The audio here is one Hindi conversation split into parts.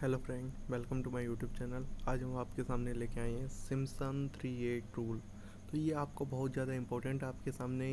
Hello friend, welcome to my YouTube channel. आज हम आपके सामने लेके आए हैं सिम्पसन 38 रूल। तो ये आपको बहुत ज़्यादा इम्पोर्टेंट आपके सामने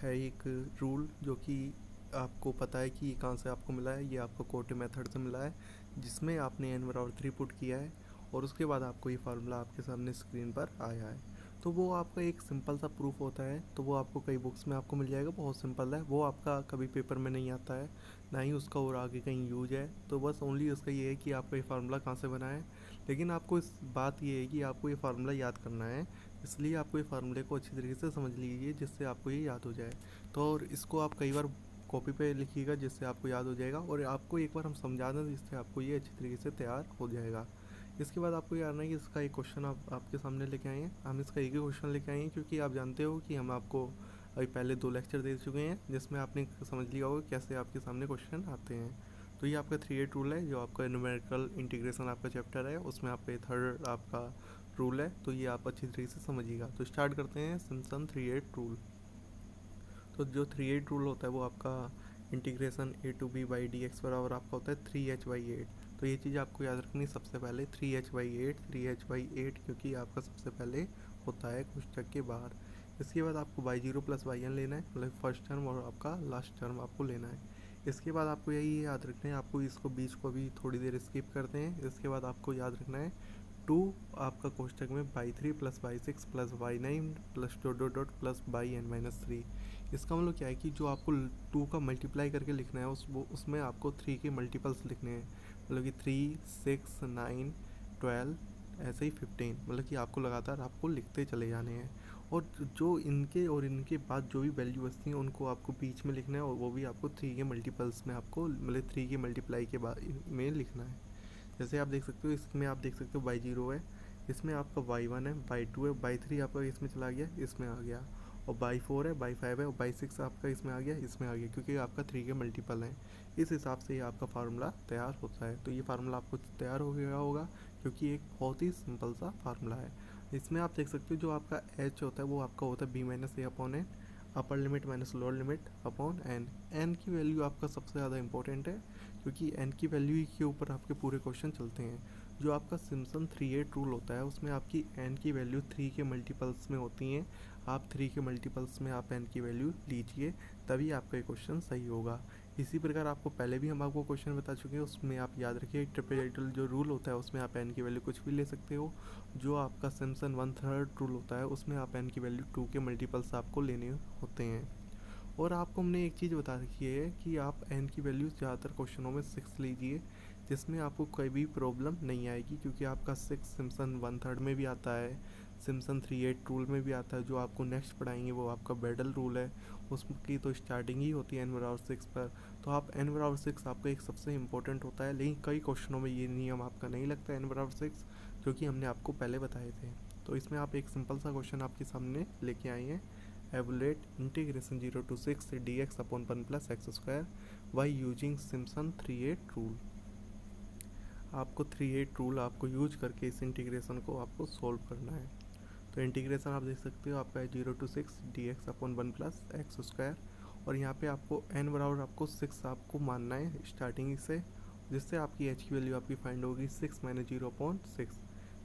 है एक रूल, जो कि आपको पता है कि ये कहाँ से आपको मिला है। ये आपको कोटे मेथड से मिला है, जिसमें आपने n बराबर 3 पुट किया है और उसके बाद आपको ये फार्मूला आपके सामने स्क्रीन पर आया है। तो वो आपका एक सिंपल सा प्रूफ होता है, तो वो आपको कई बुक्स में आपको मिल जाएगा। बहुत सिंपल है, वो आपका कभी पेपर में नहीं आता है, ना ही उसका और आगे कहीं यूज है। तो बस ओनली उसका ये है कि आपका ये फार्मूला कहाँ से बना है। लेकिन आपको इस बात ये है कि आपको ये फार्मूला याद करना है, इसलिए आपको ये फार्मूले को अच्छी तरीके से समझ लीजिए, जिससे आपको ये याद हो जाए। तो और इसको आप कई बार कॉपी पे लिखिएगा, जिससे आपको याद हो जाएगा। और आपको एक बार हम समझा दें, जिससे आपको ये अच्छी तरीके से तैयार हो जाएगा। इसके बाद आपको ये आना है कि इसका एक क्वेश्चन आपके सामने लेके आए हैं। हम इसका एक ही क्वेश्चन लेके आए हैं, क्योंकि आप जानते हो कि हम आपको अभी पहले 2 लेक्चर दे चुके हैं, जिसमें आपने समझ लिया होगा कैसे आपके सामने क्वेश्चन आते हैं। तो ये आपका 38 रूल है, जो आपका न्यूमेरिकल इंटीग्रेशन आपका चैप्टर है, उसमें आपका थर्ड आपका रूल है। तो ये आप अच्छी तरीके से समझिएगा। तो स्टार्ट करते हैं सिम्पसन 38 रूल। तो जो 38 रूल होता है वो आपका integration A to B by D X बराबर आपका होता है 3h/8। तो ये चीज़ आपको याद रखनी सबसे पहले, 3h/8 क्योंकि आपका सबसे पहले होता है कोष्ठक के बाहर। इसके बाद आपको y0 + yn लेना है, मतलब फर्स्ट टर्म, और आपका लास्ट टर्म आपको लेना है। इसके बाद आपको यही याद रखना है, आपको इसको बीच को भी थोड़ी देर स्किप करते हैं। इसके बाद आपको याद रखना है 2 आपका कोष्ठक में y3 + y6 + y9 + ... + yn-3। इसका मतलब क्या है कि जो आपको 2 का मल्टीप्लाई करके लिखना है, उसमें आपको 3 के मल्टीपल्स लिखने हैं। मतलब कि 3, 6, 9, 12, ऐसे ही 15। मतलब कि आपको लगातार आपको लिखते चले जाने हैं। और जो इनके और इनके बाद जो भी वैल्यू बचती हैं, उनको आपको बीच में लिखना है, और वो भी आपको 3 के मल्टीपल्स में आपको, मतलब 3 के मल्टीप्लाई के बाद में लिखना है। जैसे आप देख सकते हो, इसमें आप देख सकते हो y0 है, इसमें आपका y1 है, y2 है, y3 आपका इसमें चला गया, इसमें आ गया, और y4 है, y5 है, और y6 आपका इसमें आ गया, इसमें आ गया, क्योंकि आपका 3 के मल्टीपल हैं। इस हिसाब से ये आपका फार्मूला तैयार होता है। तो ये फार्मूला आपको तैयार हो गया होगा, क्योंकि एक बहुत ही सिंपल सा फार्मूला है। इसमें आप देख सकते हो जो आपका h होता है वो आपका होता है b-a/n, upper limit minus lower limit upon n। n की वैल्यू आपका सबसे ज़्यादा इंपॉर्टेंट है, क्योंकि n की वैल्यू ही के ऊपर आपके पूरे क्वेश्चन चलते हैं। जो आपका सिम्पसन 38 रूल होता है, उसमें आपकी n की वैल्यू 3 के मल्टीपल्स में होती हैं। आप 3 के मल्टीपल्स में आप n की वैल्यू लीजिए, तभी आपका ये क्वेश्चन सही होगा। इसी प्रकार आपको पहले भी हम आपको क्वेश्चन बता चुके हैं, उसमें आप याद रखिए ट्रिपल जो रूल होता है, उसमें आप n की वैल्यू कुछ भी ले सकते हो। जो आपका सिम्पसन 1/3 रूल होता है, उसमें आप n की वैल्यू 2 के मल्टीपल्स आपको लेने होते हैं। और आपको हमने एक चीज़ बता रखी है कि आप n की वैल्यू ज़्यादातर क्वेश्चनों में 6 लीजिए, जिसमें आपको कोई भी प्रॉब्लम नहीं आएगी, क्योंकि आपका 6 सिम्पसन 1/3 में भी आता है, सिम्पसन 38 रूल में भी आता है। जो आपको नेक्स्ट पढ़ाएंगे वो आपका बेडल रूल है, उसकी तो स्टार्टिंग ही होती है n/6 पर। तो आप n/6 आपका एक सबसे इम्पोर्टेंट होता है, लेकिन कई क्वेश्चनों में ये नियम आपका नहीं लगता n/6, जो कि हमने आपको पहले बताए थे। तो इसमें आप एक सिंपल सा क्वेश्चन आपके सामने लेके आए हैं, evaluate integration 0 to 6 dx/1 + x² by using Simpson 38 rule. आपको 38 रूल आपको यूज करके इस इंटीग्रेशन को आपको सोल्व करना है। तो इंटीग्रेशन आप देख सकते हो आपका है 0 to 6 dx/1 + x²। और यहाँ पे आपको n बराबर आपको 6 आपको मानना है स्टार्टिंग से, जिससे आपकी h की वैल्यू आपकी फाइंड होगी 6 - 0/6।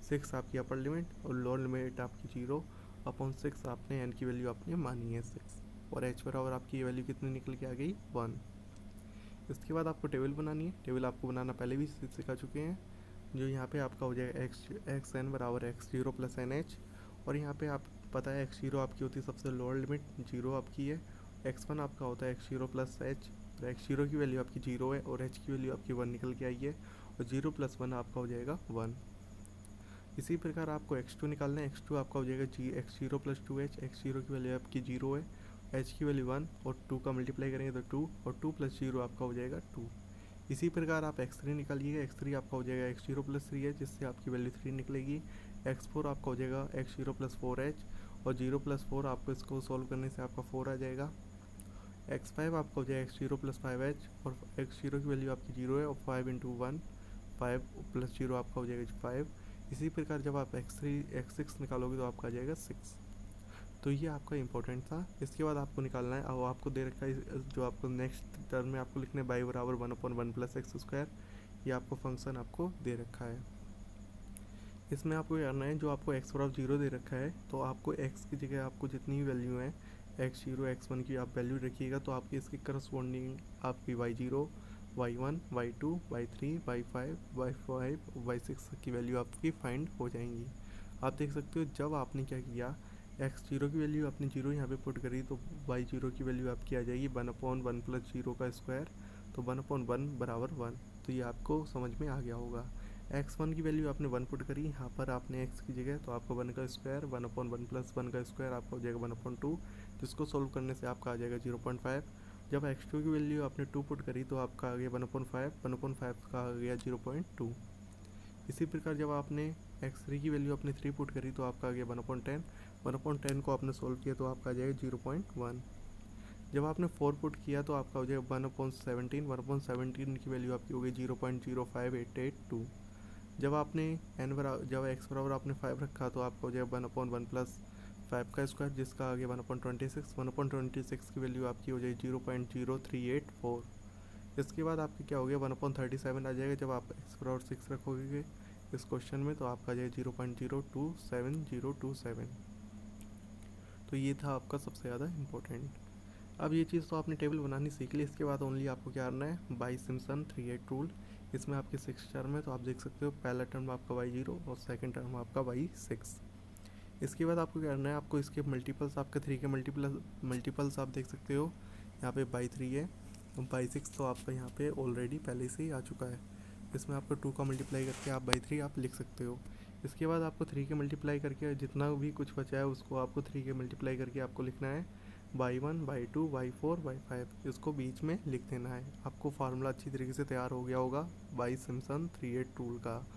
6 आपकी अपर लिमिट और लोअर लिमिट आपकी 0/6। आपने n की वैल्यू आपने मानी है 6, और h बराबर आपकी वैल्यू कितनी निकल के आ गई 1। इसके बाद आपको टेबल बनानी है। टेबल आपको बनाना पहले भी सिखा चुके हैं। जो यहाँ पे आपका हो जाएगा एक्स एन बराबर x0 + NH। और यहाँ पे आप पता है x0 आपकी होती है सबसे लोअर लिमिट, 0 आपकी है। x1 आपका होता है x0 + h, और x0 की वैल्यू आपकी 0 है, और h की वैल्यू आपकी 1 निकल के आई है, और 0 + 1 आपका हो जाएगा 1। इसी प्रकार आपको x2 निकालना है। x2 आपका हो जाएगा x0 + 2h। x0 की वैल्यू आपकी 0 है, h की वैल्यू 1, और 2 का मल्टीप्लाई करेंगे तो 2, और 2 + 0 आपका हो जाएगा 2। इसी प्रकार आप x3 निकालिएगा। x3 आपका हो जाएगा x0 + 3h, जिससे आपकी वैल्यू 3 निकलेगी। x4 आपका हो जाएगा x0 + 4h, और 0 + 4 आपको इसको सॉल्व करने से आपका 4 आ जाएगा। x5 आपका हो जाएगा x0 + 5h, और x0 की वैल्यू आपकी 0 है, और 5 × 1, 5 + 0 आपका हो जाएगा 5। इसी प्रकार जब आप x6 निकालोगे तो आपका आ जाएगा 6। तो ये आपका इंपॉर्टेंट था। इसके बाद आपको निकालना है, और आपको दे रखा है जो आपको नेक्स्ट टर्म में आपको लिखना है y बराबर 1/1 + x²। ये आपको फंक्शन आपको दे रखा है। इसमें आपको करना है, जो आपको एक्स बराबर 0 दे रखा है, तो आपको एक्स की जगह आपको जितनी भी वैल्यू है x0 x1 की आप वैल्यू रखिएगा, तो आपकी इसकी करस्पॉन्डिंग आपकी y0 y1 y2 y3 y5 y5 y6 की वैल्यू आपकी फाइंड हो जाएंगी। आप देख सकते हो जब आपने क्या किया, x0 की वैल्यू आपने 0 यहाँ पे पुट करी, तो y0 की वैल्यू आपकी आ जाएगी 1/1 + 0 का स्क्वायर, तो 1/1 बराबर 1। तो ये आपको समझ में आ गया होगा। x1 की वैल्यू आपने 1 पुट करी, यहाँ पर आपने x की जगह, तो आपको 1 का स्क्वायर 1/1 + 1 का स्क्वायर आपका हो जाएगा 1/2, जिसको सोल्व करने से आपका आ जाएगा 0.5। जब x2 की वैल्यू आपने 2 पुट करी, तो आपका आ गया 1/5 का आ गया 0.2। इसी प्रकार जब आपने x3 की वैल्यू आपने 3 पुट करी, तो आपका आ गया 1/10। 1/10 को आपने सोल्व किया, तो आपका आ जाएगा 0.1। जब आपने 4 पुट किया, तो आपका हो जाएगा 1/17। 1/17 की वैल्यू आपकी हो गई 0.05882। जब आपने जब x बराबर आपने 5 रखा, तो आपका हो जाएगा 1/1 + 5 का स्क्वायर, जिसका आ गया 1/26। 1/26 की वैल्यू आपकी हो जाएगी 0.0384। इसके बाद आपकी क्या हो गया 1/37 आ जाएगा। जब आप x बराबर 6 रखोगे इस क्वेश्चन में, तो आपका आ जाएगा 0.027027। तो ये था आपका सबसे ज़्यादा इम्पोर्टेंट। अब ये चीज़ तो आपने टेबल बनानी सीख ली। इसके बाद ओनली आपको क्या करना है, बाई सिम्पसन 3/8 रूल। इसमें आपके 6 टर्म है, तो आप देख सकते हो पहला टर्म आपका y0 और सेकंड टर्म आपका y6। इसके बाद आपको क्या करना है, आपको इसके मल्टीपल्स, आपके 3 के मल्टीपल्स आप देख सकते हो, यहाँ पे y3 है, y6 तो आपका यहाँ पे ऑलरेडी पहले से ही आ चुका है। इसमें आपको 2 का मल्टीप्लाई करके आप y3 आप लिख सकते हो। इसके बाद आपको 3 के मल्टीप्लाई करके जितना भी कुछ बचा है उसको आपको 3 के मल्टीप्लाई करके आपको लिखना है y1 y2 y4 y5, इसको बीच में लिख देना है। आपको फार्मूला अच्छी तरीके से तैयार हो गया होगा बाई सिम्पसन 3/8 रूल का।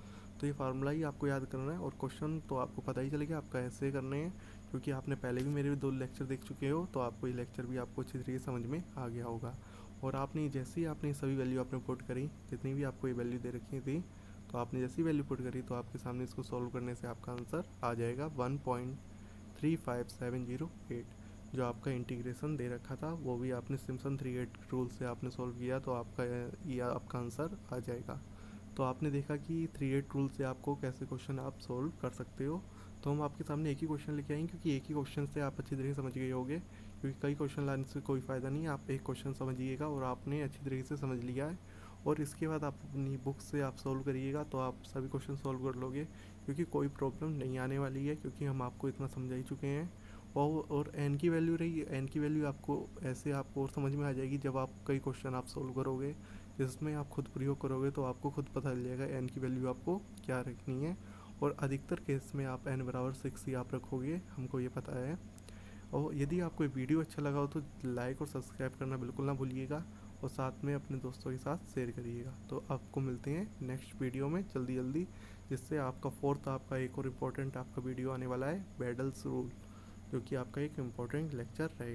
तो ये फार्मूला ही आपको याद करना है, और क्वेश्चन तो आपको पता ही चलेगा आपका ऐसे करने हैं, क्योंकि आपने पहले भी मेरे 2 लेक्चर देख चुके हो, तो आपको ये लेक्चर भी आपको अच्छी तरीके से समझ में आ गया होगा। और आपने जैसे ही आपने सभी वैल्यू आपने पुट करी, जितनी भी आपको ये वैल्यू दे रखी थी, तो आपने जैसी वैल्यू पुट करी, तो आपके सामने इसको सॉल्व करने से आपका आंसर आ जाएगा 1.35708। जो आपका इंटीग्रेशन दे रखा था वो भी आपने सिम्पसन 3/8 रूल से आपने सॉल्व किया, तो आपका आंसर आ जाएगा। तो आपने देखा कि 3/8 रूल से आपको कैसे क्वेश्चन आप सॉल्व कर सकते हो। तो हम आपके सामने एक ही क्वेश्चन लेके आएंगे, क्योंकि एक ही क्वेश्चन से आप अच्छी तरीके से समझ गए होंगे, क्योंकि कई क्वेश्चन लाने से कोई फ़ायदा नहीं है। आप एक क्वेश्चन समझिएगा और आपने अच्छी तरीके से समझ लिया है, और इसके बाद आप अपनी बुक से आप सॉल्व करिएगा, तो आप सभी क्वेश्चन सॉल्व कर लोगे, क्योंकि कोई प्रॉब्लम नहीं आने वाली है, क्योंकि हम आपको इतना समझा ही चुके हैं। और एन की वैल्यू रही, एन की वैल्यू आपको ऐसे आपको और समझ में आ जाएगी जब आप कई क्वेश्चन आप सॉल्व करोगे, जिसमें आप खुद प्रयोग करोगे, तो आपको खुद पता चल जाएगा एन की वैल्यू आपको क्या रखनी है। और अधिकतर केस में आप n बराबर 6 ही आप रखोगे, हमको ये पता है। और यदि आपको वीडियो अच्छा लगा हो, तो लाइक और सब्सक्राइब करना बिल्कुल ना भूलिएगा, और साथ में अपने दोस्तों के साथ शेयर करिएगा। तो आपको मिलते हैं नेक्स्ट वीडियो में जल्दी जल्दी, जिससे आपका फोर्थ आपका एक और इम्पोर्टेंट आपका वीडियो आने वाला है, बैडल्स रूल, जो कि आपका एक इम्पोर्टेंट लेक्चर रहेगा।